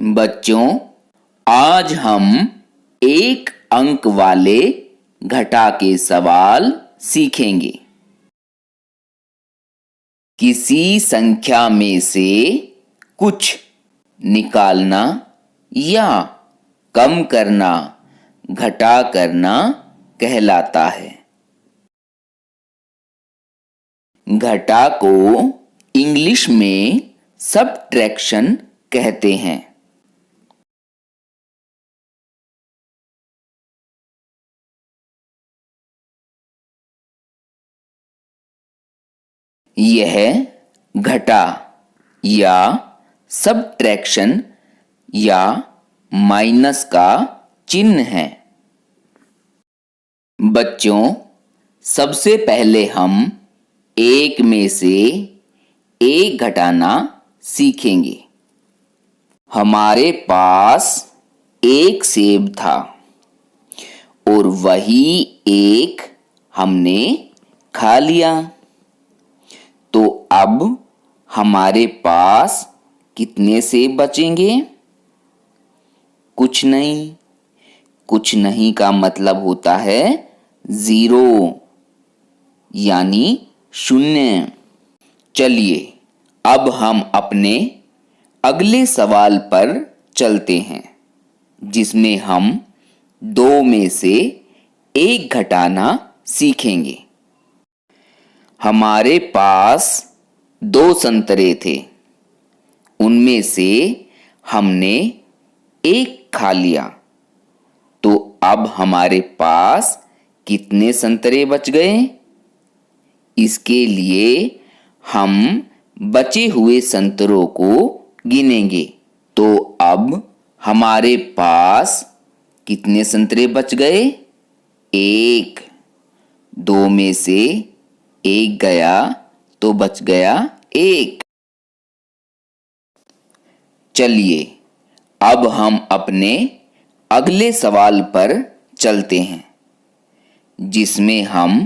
बच्चों, आज हम एक अंक वाले घटा के सवाल सीखेंगे। किसी संख्या में से कुछ निकालना या कम करना घटा करना कहलाता है। घटा को इंग्लिश में सबट्रैक्शन कहते हैं। यह घटा या सबट्रैक्शन या माइनस का चिन्ह है। बच्चों, सबसे पहले हम एक में से एक घटाना सीखेंगे। हमारे पास एक सेब था और वही एक हमने खा लिया। तो अब हमारे पास कितने सेब बचेंगे? कुछ नहीं। कुछ नहीं का मतलब होता है 0 यानी 0। चलिए अब हम अपने अगले सवाल पर चलते हैं, जिसमें हम 2 में से 1 घटाना सीखेंगे। हमारे पास 2 संतरे थे, उनमें से हमने 1 खा लिया। तो अब हमारे पास कितने संतरे बच गए? इसके लिए हम बचे हुए संतरों को गिनेंगे। तो अब हमारे पास कितने संतरे बच गए? 1। 2 में से 1 गया तो बच गया 1। चलिए अब हम अपने अगले सवाल पर चलते हैं, जिसमें हम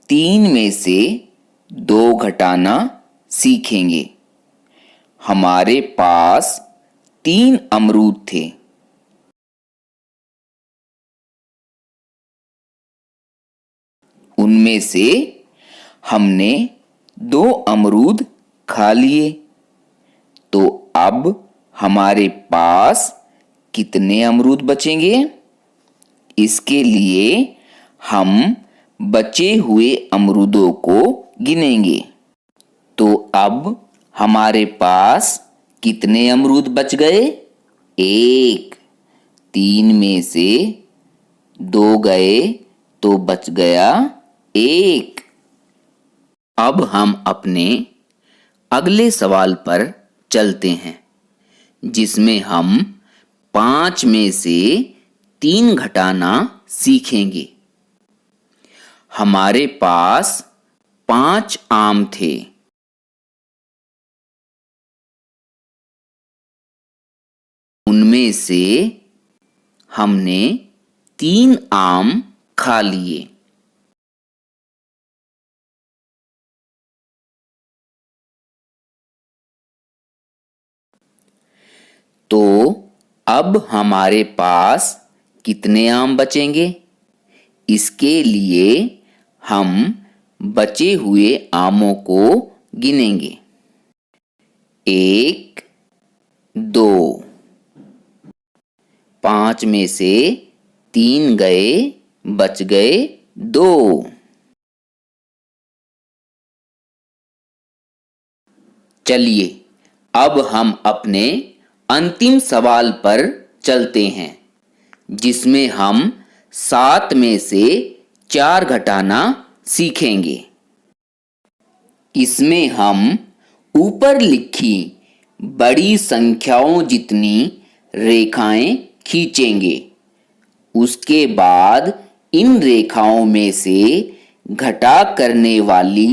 3 में से 2 घटाना सीखेंगे। हमारे पास 3 अमरूद थे। उनमें से हमने 2 अमरूद खा लिए। तो अब हमारे पास कितने अमरूद बचेंगे? इसके लिए हम बचे हुए अमरूदों को गिनेंगे। तो अब हमारे पास कितने अमरूद बच गए? 1। 3 में से 2 गए तो बच गया 1। अब हम अपने अगले सवाल पर चलते हैं, जिसमें हम 5 में से 3 घटाना सीखेंगे। हमारे पास 5 आम थे। उनमें से हमने 3 आम खा लिए। तो अब हमारे पास कितने आम बचेंगे? इसके लिए हम बचे हुए आमों को गिनेंगे। 1, 2। 5 में से 3 गए, बच गए 2। चलिए अब हम अपने अंतिम सवाल पर चलते हैं, जिसमें हम 7 में से 4 घटाना सीखेंगे। इसमें हम ऊपर लिखी बड़ी संख्याओं जितनी रेखाएं खींचेंगे। उसके बाद इन रेखाओं में से घटा करने वाली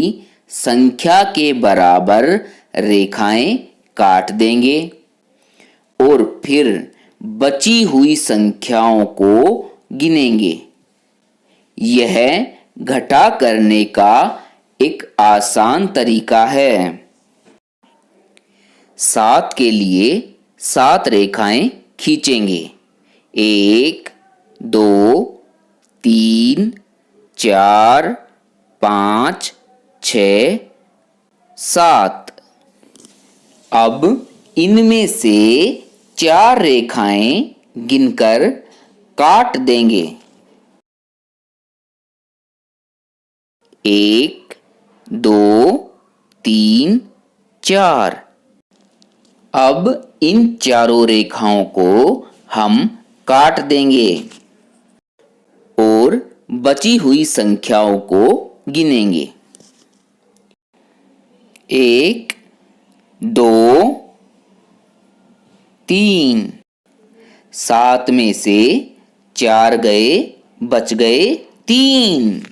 संख्या के बराबर रेखाएं काट देंगे और फिर बची हुई संख्याओं को गिनेंगे। यह घटा करने का एक आसान तरीका है। 7 के लिए 7 रेखाएं खींचेंगे। 1 2 3 4 5 6 7। अब इनमें से 4 रेखाएं गिनकर काट देंगे। 1 2 3 4। अब इन चारों रेखाओं को हम काट देंगे और बची हुई संख्याओं को गिनेंगे। 1 2 3। 7 में से 4 गए, बच गए 3।